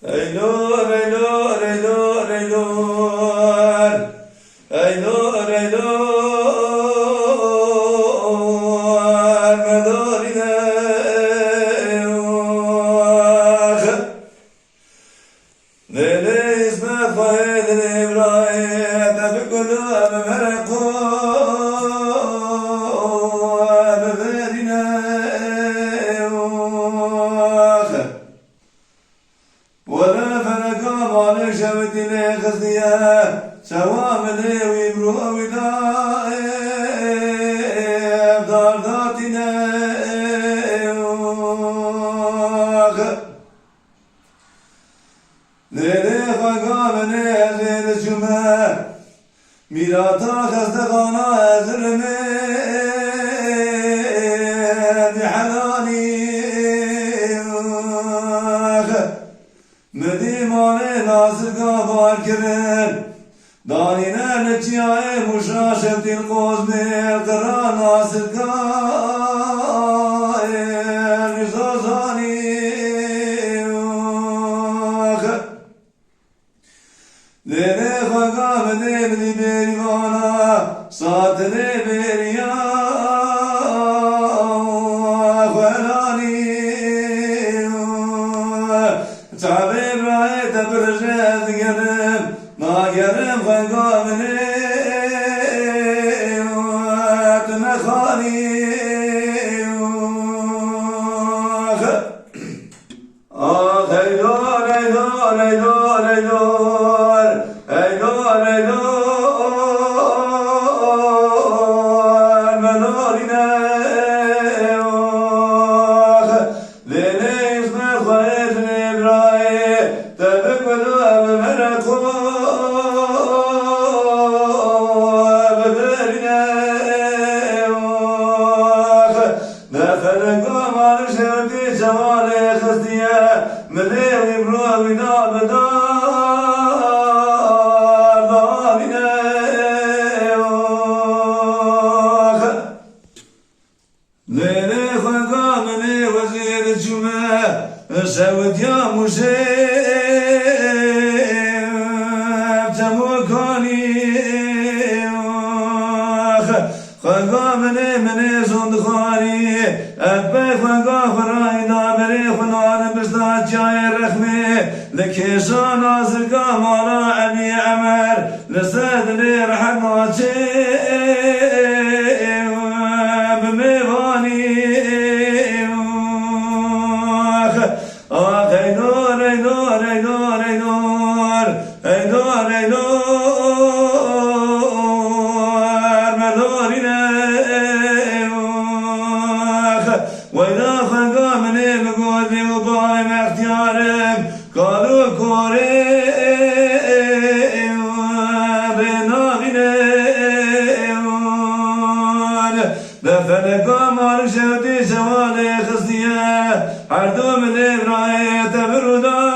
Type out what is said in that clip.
Eylor, eylor, eylor, eylor. Eylor, eylor. Medorine eylor. Lele İsmet Fahedin İbrahim. Tebikulu ememereku. Ememerine eylor. ولا فلقا مالك شبت لي خزيا سواملي ويبرو ودائم دار ذاتنا ليلي فقا مني زين الجمع ميراتا خزدقانا زرمي بحلالي مدیمانه ناصر کا بار کرن دانینا نچیائے مشاشت القوز میں قرآن ناصر کا رضا زانی لینے خواہ مدی مدی بیریوانا ساتھ لے بیریا تعبي برايت برجات قرب ما قرب فقامني واتمخاني ايدور ايدور ايدور ايدور ايدور ايدور مدورنا ليلي اسمه خيرني تبكلوا بمركوا ببرنا نفرقوا ما نشرتي شوالي خستيا مليوي بروي دار بدار ضامنا ليلي خلقا مني وزير الجمعة سوت يا مشيب تموكوني خلقا مني صندخاني أبي خلقا فراي دابري خلان بستات جاي الرخمي لكيشان ناصرقا مالا علي عمر لسد لي رحماتي بميباني ايدور ايدور ايدور ايدور ايدور ايدور مدورنا واذا خلقا مني بقولي وبايم اختيارم قالوا كوري بناغنا لفلقا مالك شوتي شوالي خصية عردو من إبراهيم تبردا